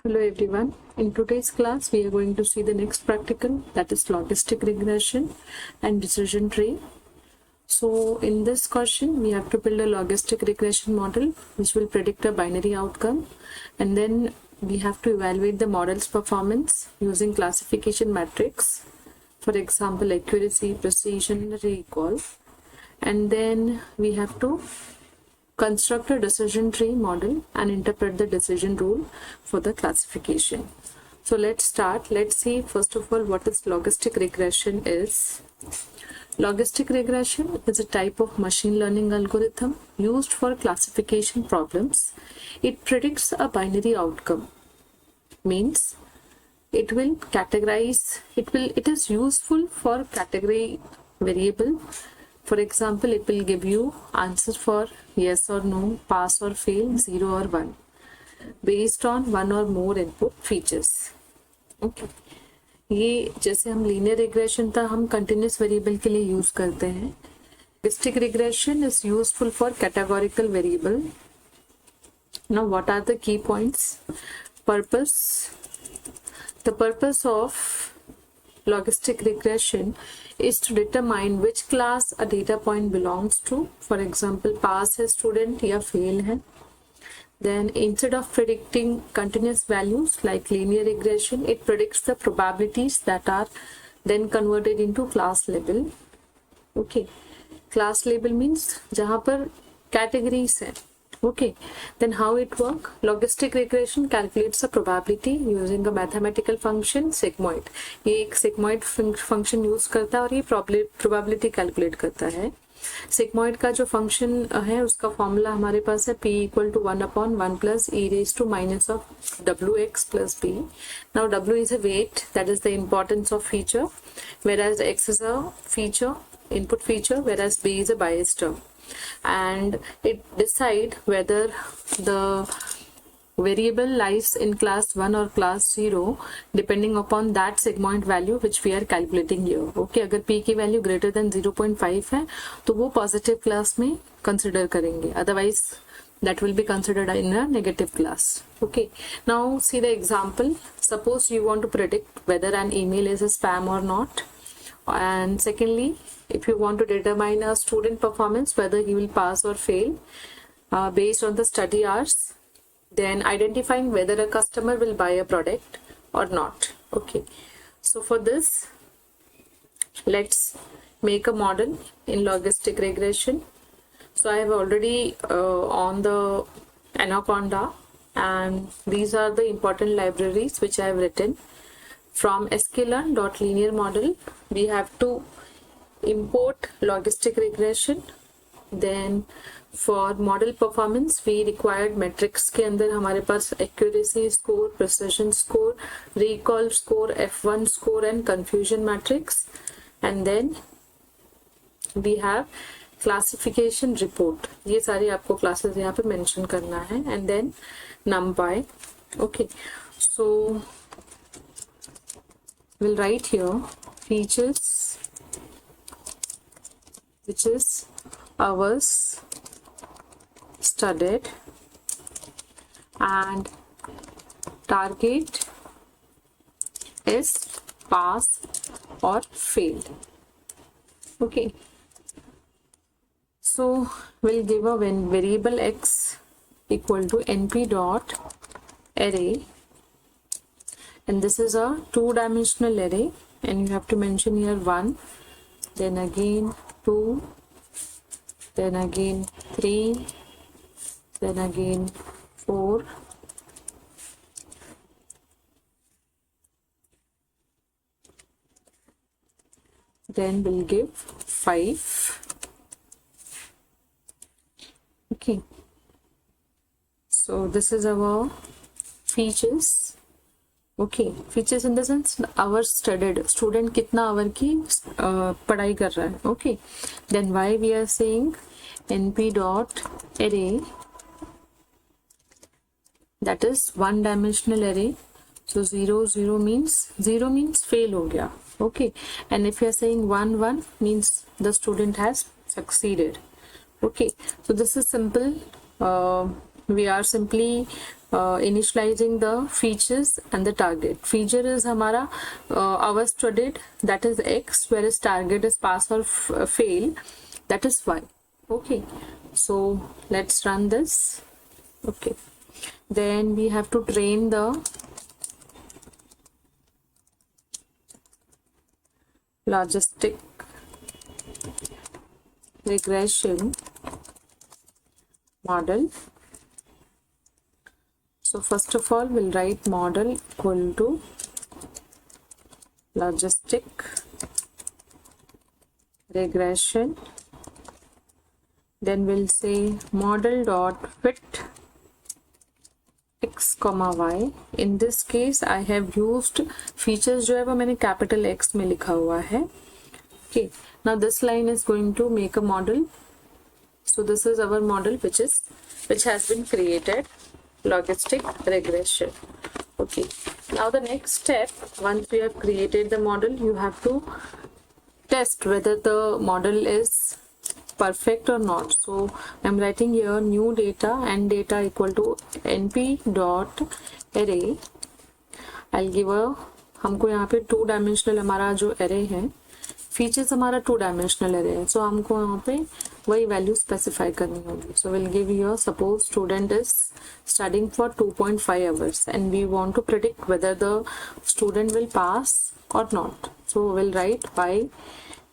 Hello everyone. In today's class, we are going to see the next practical, that is logistic regression and decision tree. So in this question, we have to build a logistic regression model which will predict a binary outcome, and then we have to evaluate the model's performance using classification metrics, for example accuracy, precision, recall, and then we have to construct a decision tree model and interpret the decision rule for the classification. So let's start. Let's see first of all what is logistic regression is. Logistic regression is a type of machine learning algorithm used for classification problems. It predicts a binary outcome, means it will categorize, it is useful for category variable. For example, it will give you answers for yes or no, pass or fail, 0 or 1 based on one or more input features. Okay. ये जैसे हम linear regression था हम continuous variable के लिए use करते हैं. Logistic regression is useful for categorical variable. Now what are the key points? Purpose. The purpose of logistic regression is to determine which class a data point belongs to. For example, pass है student या fail है. Then instead of predicting continuous values like linear regression, it predicts the probabilities that are then converted into class label. Okay, class label means जहाँ पर categories है. Okay, then how it work? Logistic regression calculates a probability using a mathematical function sigmoid. ये एक sigmoid function use करता है और ये probability calculate करता है. Sigmoid का जो function है उसका formula हमारे पास है p equal to 1/1 plus e raised to minus of wx plus b. Now w is a weight, that is the importance of feature, whereas x is a feature, input feature, whereas b is a bias term. And it decide whether the variable lies in class 1 or class 0 depending upon that sigmoid value which we are calculating here. Okay, अगर p की value greater than 0.5 है तो वो positive class में consider करेंगे, otherwise that will be considered in a negative class. Okay, now see the example. Suppose you want to predict whether an email is a spam or not, and secondly, if you want to determine a student performance whether he will pass or fail based on the study hours, then identifying whether a customer will buy a product or not. Okay, so for this let's make a model in logistic regression. So I have already on the Anaconda, and these are the important libraries which I have written. From sklearn.linear model we have to import logistic regression. Then for model performance we required metrics के अंदर हमारे पास accuracy score, precision score, recall score, f1 score and confusion matrix. And then we have classification report. ये सारे आपको classes यहाँ पे mention करना है. And then numpy. Okay, so we'll write here features which is hours studied, and target is pass or fail. Okay, so we'll give a variable x equal to np dot array, and this is a 2-dimensional array, and you have to mention here 1, then again 2, then again 3, then again 4, then we'll give 5. Okay, so this is our features. Okay, features in the sense hours studied, student कितना hour की पढ़ाई कर रहा है. Okay, then why we are saying np dot array, that is 1-dimensional array. So 0 0 means fail हो गया. Okay, and if you are saying 1 1 means the student has succeeded. Okay, so this is simple we are simply initializing the features and the target. Feature is हमारा our studied, that is x, whereas target is pass or fail, that is y. Okay, so let's run this. Okay, then we have to train the logistic regression model. So first of all, we'll write model equal to logistic regression. Then we'll say model dot fit x comma y. In this case, I have used features जो है वो मैंने capital X में लिखा हुआ है. Okay. Now this line is going to make a model. So this is our model which has been created. Logistic regression. Okay, now the next step, once we have created the model, you have to test whether the model is perfect or not. So I'm writing here new data and data equal to np dot array. I'll give a, हमको यहाँ पे 2 dimensional हमारा जो array है, features हमारा 2 dimensional array है, सो हमको यहाँ पे वही वैल्यू स्पेसिफाई करनी होगी. So will give your suppose student is studying for 2.5 hours and we want to predict whether the student will pass और not. So will write by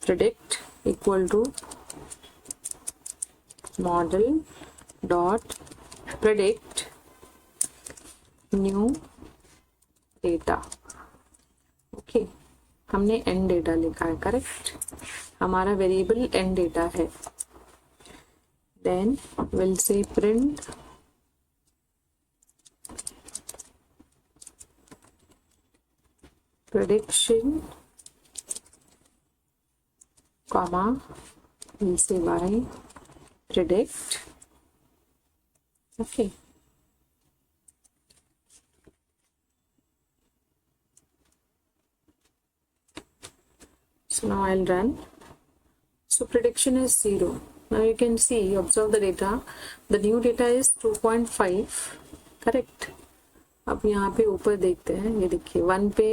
predict equal to model dot predict new data. Okay, हमने n data लिखा है, correct, हमारा variable n data है. Then will say print prediction comma will say by predict. Okay, so now I'll run. So prediction is 0. Now you can see, observe the data, the new data is 2.5, correct. अब यहाँ पे ऊपर देखते हैं, ये देखिए 1 पे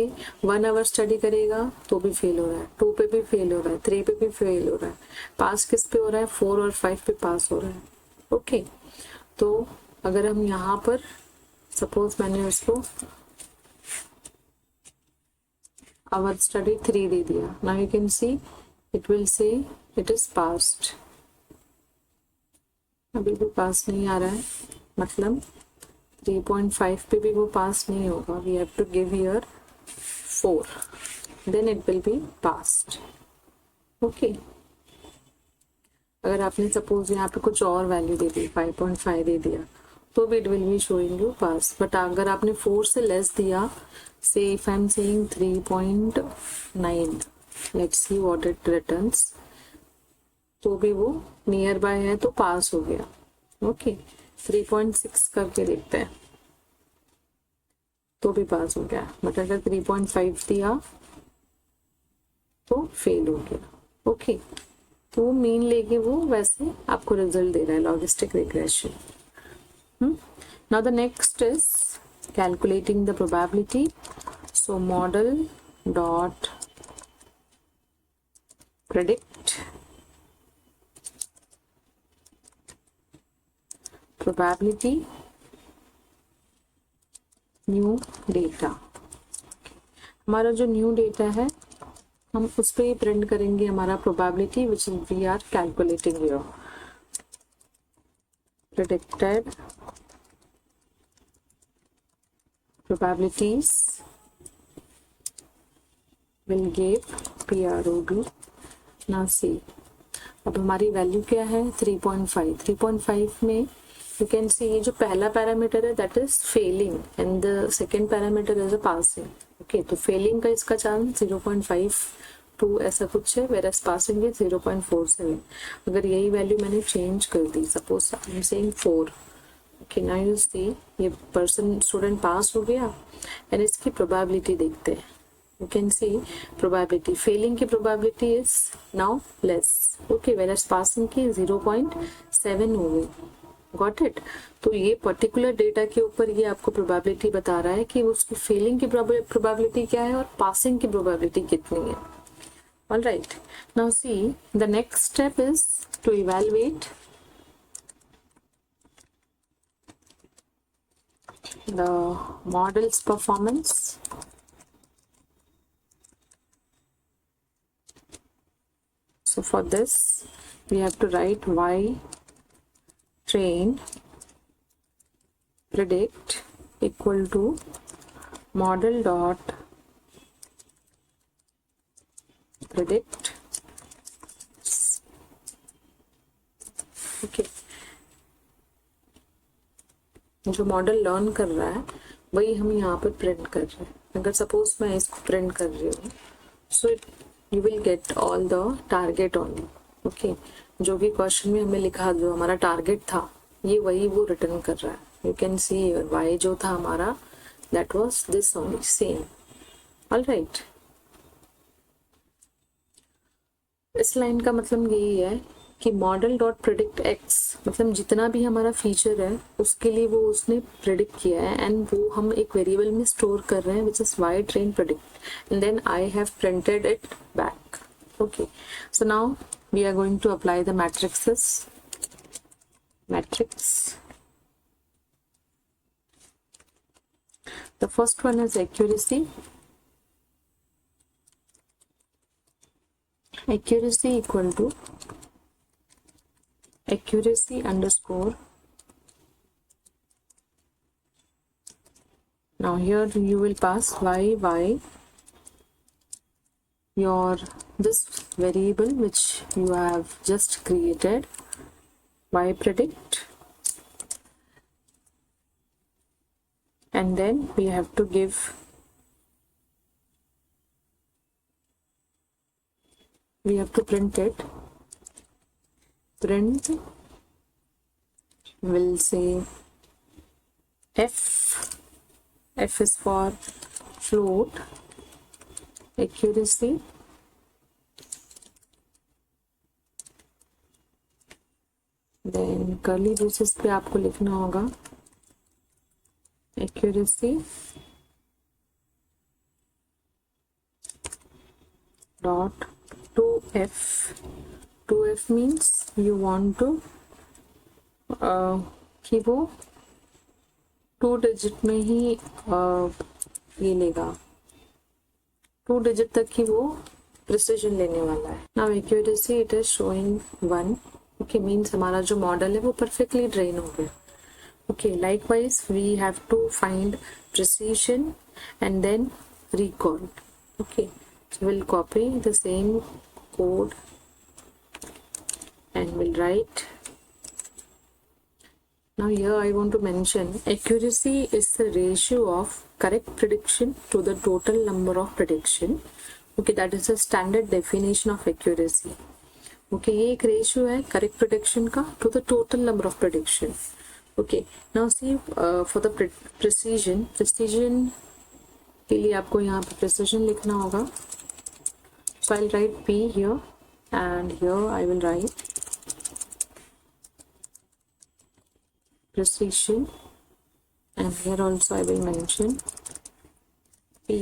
1 आवर स्टडी करेगा तो भी फेल हो रहा है, 2 पे भी फेल हो रहा है, 3 पे भी फेल हो रहा है. पास किस पे हो रहा है? 4 और 5 पे पास हो रहा है. ओके, तो अगर हम यहाँ पर सपोज मैंने उसको our study 3 दे दिया. Now you can see it will say it is passed. अभी भी पास नहीं आ रहा है, मतलब 3.5 पे भी वो पास नहीं होगा. We have to give here 4, then it will be passed. Okay. अगर आपने सपोज यहाँ पे कुछ और वैल्यू दे दी, 5.5 दे दिया, तो भी it will be showing you pass. But अगर आपने 4 से लेस दिया, say if I'm saying 3.9, let's see what it returns, तो भी वो नियर बाय है तो पास हो गया. ओके, 3.6 करके देखते हैं तो भी पास हो गया. बट अगर 3.5 दिया तो फेल हो गया. ओके, तो मीन लेके वो वैसे आपको रिजल्ट दे रहा है logistic regression. Now the next is calculating the probability. So model dot predict probability new data. हमारा जो न्यू डेटा है हम उस पर ही प्रिंट करेंगे हमारा probability which we are calculating here. Predicted probabilities will give PROB. Now see, अब हमारी वैल्यू क्या है? 3.5. 3.5 में you can see ये जो पहला पैरामीटर है that is failing and the second parameter is a passing. Okay, तो failing का इसका चांस 0.52 ऐसा कुछ है, whereas passing is 0.47. अगर यही वैल्यू मैंने चेंज कर दी, suppose I am saying 4. Okay, now you see ये पर्सन स्टूडेंट पास हो गया एंड इसकी प्रोबेबिलिटी देखते हैं. You can see probability, failing की probability is now less. Okay, whereas passing की 0.7 हो गई. Got it. तो ये पर्टिकुलर डेटा के ऊपर ये आपको प्रोबेबिलिटी बता रहा है कि उसकी फेलिंग की प्रोबेबिलिटी क्या है और पासिंग की प्रोबेबिलिटी कितनी है। All right, now see the next step is to evaluate the model's performance. So for this we have to write y train predict equal to model dot predict. Okay, जो model learn कर रहा है वही हम यहाँ पर print कर रहे हैं। अगर सपोज मैं इसको प्रिंट कर रही हूँ, so you will get all the target only. Okay, जो भी क्वेश्चन में हमें लिखा जो हमारा टारगेट था ये वही वो रिटर्न कर रहा है। यू कैन सी वाई जो था हमारा that was this only same. All right, इस लाइन का मतलब यही है कि मॉडल डॉट प्रिडिक्ट एक्स, मतलब जितना भी हमारा फीचर है उसके लिए वो उसने प्रिडिक्ट किया है एंड वो हम एक वेरिएबल में स्टोर कर रहे हैं which is y train predict and then I have printed it back. Okay, so now we are going to apply the matrices. Matrix, the first one is accuracy. accuracy equal to accuracy underscore, now here you will pass y your this variable which you have just created, y predict, and then we have to give we have to print it. Print will say f is for float accuracy, then curly braces पे आपको लिखना होगा accuracy dot 2f. 2f means you want to कि वो 2 digit में ही ये लेगा, 2 digit तक ही वो प्रिसीजन लेने वाला है। Now accuracy it is showing 1। Okay, means हमारा जो मॉडल है वो परफेक्टली ट्रेन हो गया। Okay, likewise we have to find precision and then recall. Okay, so we'll copy the same code and we'll write. Now here I want to mention accuracy is the ratio of correct prediction to the total number of prediction. Okay, that is a standard definition of accuracy. Okay, ये एक ratio है correct prediction का to the total number of prediction. Okay, now see for the precision के लिए आपको यहाँ पे precision लिखना होगा। So I'll write P here and here I will write precision and here also I will mention P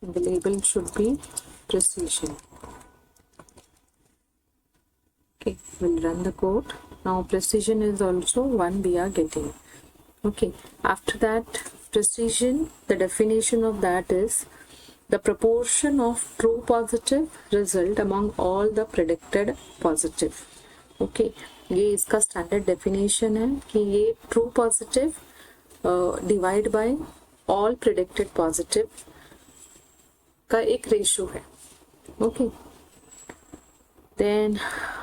and the label should be precision. Okay, we'll run the code. Now precision is also 1 we are getting. Okay, after that precision, the definition of that is the proportion of true positive result among all the predicted positive. Okay, ये इसका standard definition है कि ये true positive divide by all predicted positive का एक ratio है। Okay, then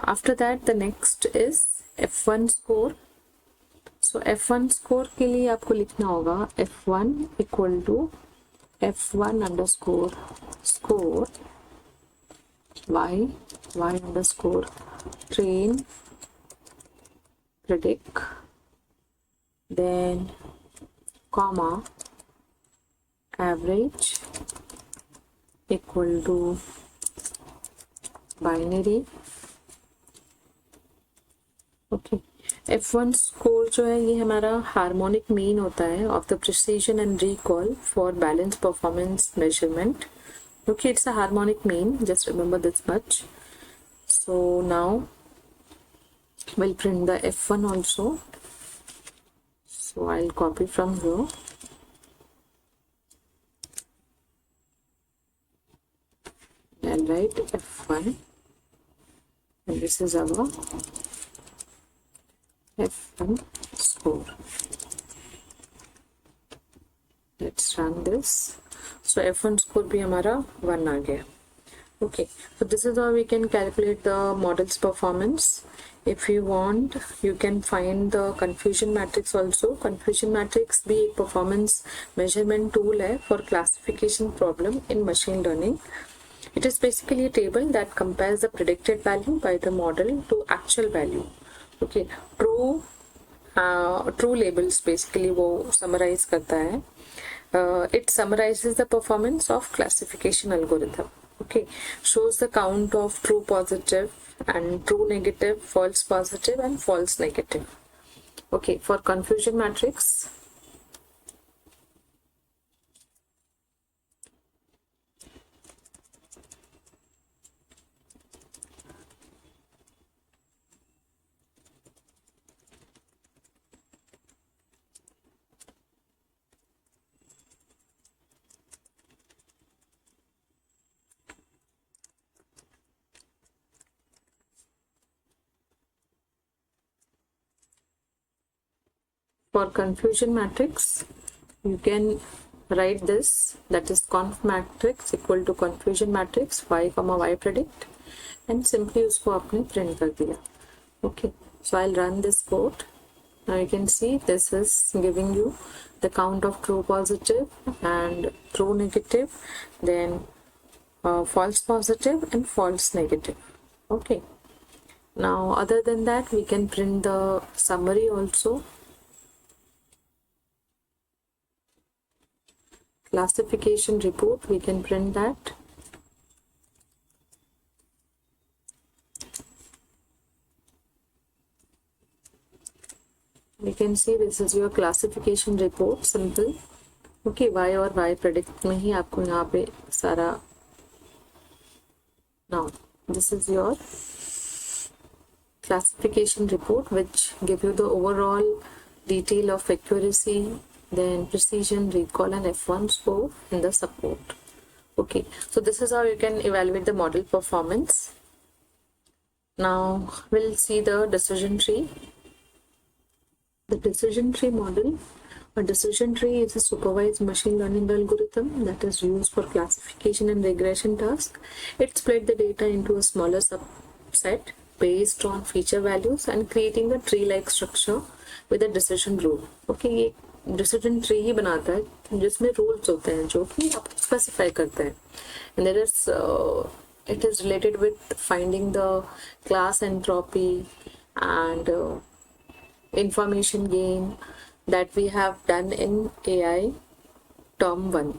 after that the next is f1 score. So f1 score के लिए आपको लिखना होगा f1 equal to f1 underscore score y underscore train predict, then comma average equal to binary. Okay, F1 score जो है ये हमारा harmonic mean होता है of the precision and recall for balance performance measurement. Okay, it's a harmonic mean, just remember this much. So now we'll print the F1 also. So I'll copy from here. I'll write F1 and this is our F1 score. Let's run this. So F1 score भी हमारा 1 आ गया. Okay, so this is how we can calculate the model's performance. If you want, you can find the confusion matrix also. Confusion matrix भी एक performance measurement tool है for classification problem in machine learning. It is basically a table that compares the predicted value by the model to actual value. Okay, true labels basically वो summarize करता है. It summarizes the performance of classification algorithm. Okay, shows the count of true positive and true negative, false positive and false negative. Okay, for confusion matrix, for confusion matrix you can write this, that is conf matrix equal to confusion matrix y comma y predict and simply उसको आपने print कर दिया. Okay, so I'll run this code. Now you can see this is giving you the count of true positive and true negative, then false positive and false negative. Okay, now other than that we can print the summary also. Classification report, we can print that. We can see this is your classification report, simple. Okay, y और y predict में ही आपको यहाँ पे सारा. Now this is your classification report which give you the overall detail of accuracy, then precision, recall and F1 score in the support. Okay, so this is how you can evaluate the model performance. Now we'll see the decision tree. The decision tree model. A decision tree is a supervised machine learning algorithm that is used for classification and regression tasks. It split the data into a smaller subset based on feature values and creating a tree-like structure with a decision rule. Okay, ये decision tree ही बनाता है जिसमें rules होते हैं जो कि आप specify करते हैं. And there is it is related with finding the class entropy and information gain that we have done in AI term 1.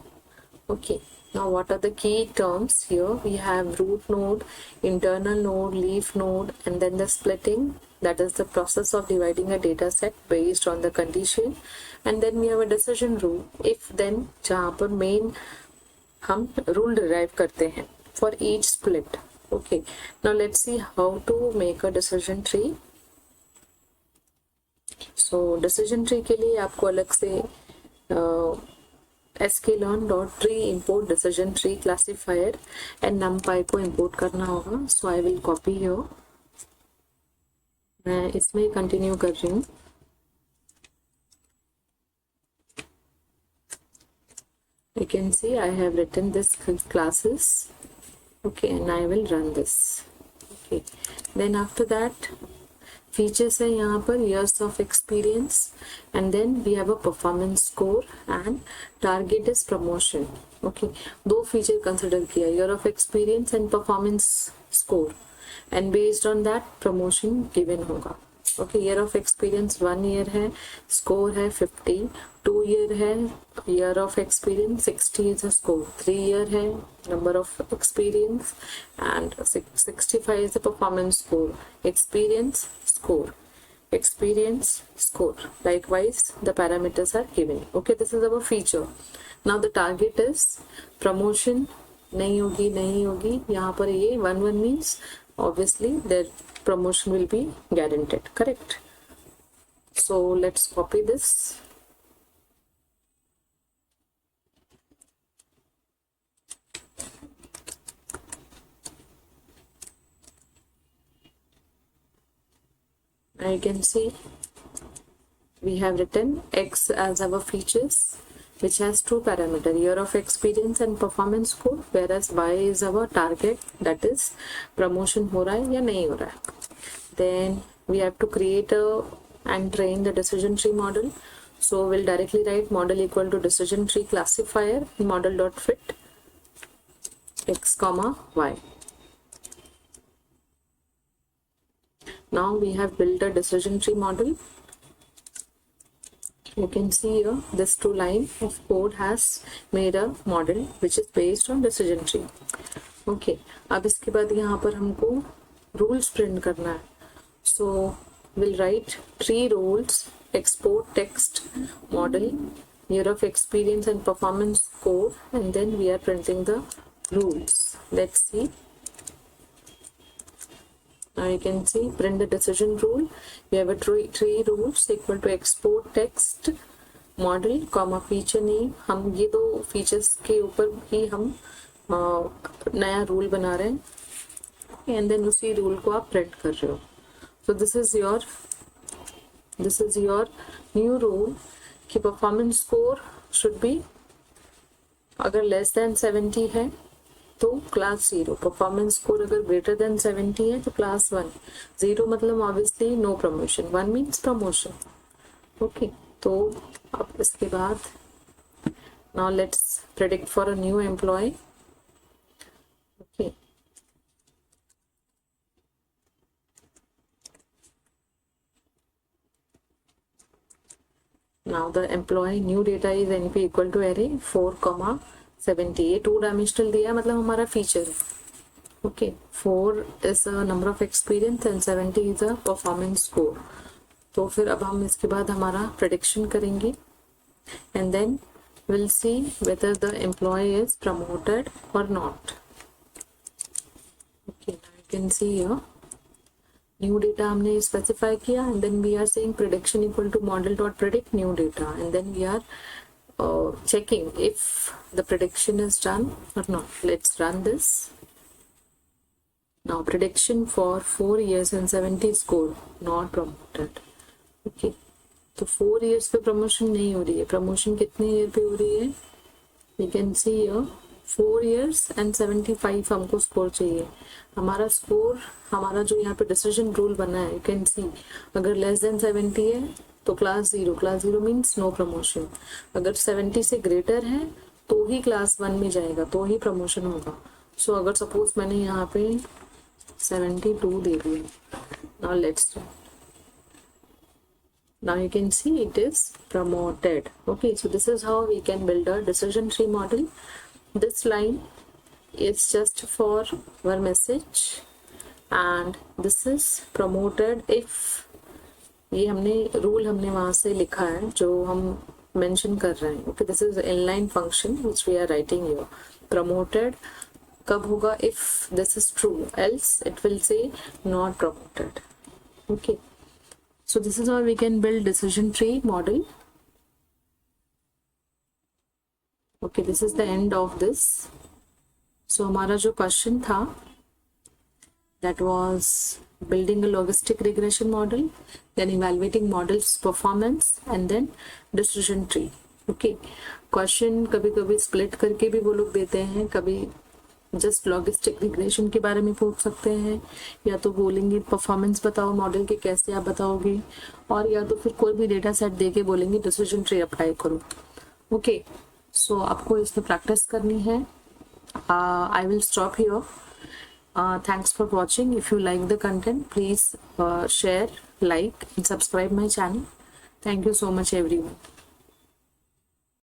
Okay, now what are the key terms here? We have root node, internal node, leaf node, and then the splitting, that is the process of dividing a data set based on the condition, and then we have a decision rule, if then, जहाँ पर main हम rule derive करते हैं for each split. Okay, now let's see how to make a decision tree. So decision tree के लिए आपको अलग से sklearn.tree import decision tree classifier and numpy को import करना होगा. So I will copy here. मैं इसमें कंटिन्यू कर रही हूँ. You can see I have written this classes. Okay, and I will run this. Okay, then after that features है यहाँ पर years of experience and then we have a performance score and target is promotion. Okay, दो feature consider किया, year of experience and performance score, and based on that promotion given होगा. Okay, year of experience 1 year है, score है 50, 2 year है, year of experience 60 is a score, 3 year है, number of experience, and 65 is the performance score, experience score. experience, score. Likewise, the parameters are given. Okay, this is our feature. Now the target is promotion. नहीं होगी यहाँ पर ये 1 means obviously their promotion will be guaranteed, correct? So let's copy this. Now you can see we have written X as our features, which has two parameters, year of experience and performance score, whereas Y is our target, that is promotion हो रहा है या नहीं हो रहा है. Then we have to create and train the decision tree model. So we'll directly write model equal to decision tree classifier model dot fit X comma Y. Now we have built a decision tree model. You can see here this 2 line of code has made a model which is based on decision tree. Okay, अब इसके बाद यहाँ पर हमको rules print करना है. So we'll write 3 rules, export text model, year of experience and performance score, and then we are printing the rules. Let's see. Now you can see print the decision rule. We have a three rules equal to export text model comma feature name. हम ये 2 features के ऊपर ही हम नया rule बना रहे हैं and then उसी rule को आप print कर रहे हो. So this is your new rule कि performance score should be अगर less than 70 है तो क्लास 0, परफॉर्मेंस स्कोर अगर ग्रेटर देन 70 है तो क्लास 1. 0 मतलब obviously no promotion, 1 means promotion. Okay, तो अब इसके बाद now let's predict for a new employee. Okay, now the employee new data is np equal to array 4,70. ये 2 डायमेंशनल दिया है मतलब हमारा फीचर है. Okay, 4 is a number of experience and 70 is a performance score. तो फिर अब हम इसके बाद हमारा प्रेडिक्शन करेंगे and then will see whether the employ is promoted और not. Okay, now you can see here new data हमने स्पेसिफाई किया and then we are saying prediction equal to model dot predict new data and then we are checking if the prediction is done or not. Let's run this. Now prediction for 4 years and 70 score not promoted. Okay, तो 4 years पे promotion नहीं हो रही है. promotion कितने year पे हो रही है? We can see here 4 years and 75 हमको score चाहिए. हमारा score, हमारा जो यहाँ पे decision rule बना है, you can see अगर less than 70 है तो class 0. Class 0 means no promotion. अगर 70 से ग्रेटर है तो ही क्लास 1 में जाएगा, तो ही प्रमोशन होगा. सो अगर सपोज मैंने यहाँ पे 72 दे दिया. Now let's now you can see it is promoted. Okay, so this is how we can build a decision tree model. This line is just for our message and this is promoted if ये हमने rule हमने वहां से लिखा है जो हम mention कर रहे हैं. Okay, this is inline function which we are writing here. Promoted कब होगा? If this is true, else it will say not promoted. Okay, so this is how we can build decision tree model. Okay, this is the end of this. So हमारा जो question था that was building a logistic regression model, then evaluating models performance and then decision tree. Okay, question कभी कभी split करके भी वो लोग देते हैं, कभी जस्ट लॉजिस्टिक रिग्रेशन के बारे में पूछ सकते हैं, या तो बोलेंगे परफॉर्मेंस बताओ मॉडल के कैसे आप बताओगे, और या तो फिर कोई भी डेटा सेट दे के बोलेंगे डिसीजन ट्री अप्लाई करो. ओके, सो आपको इसमें प्रैक्टिस करनी है. I will stop here. Thanks for watching. If you like the content, please share, like and subscribe my channel. Thank you so much everyone.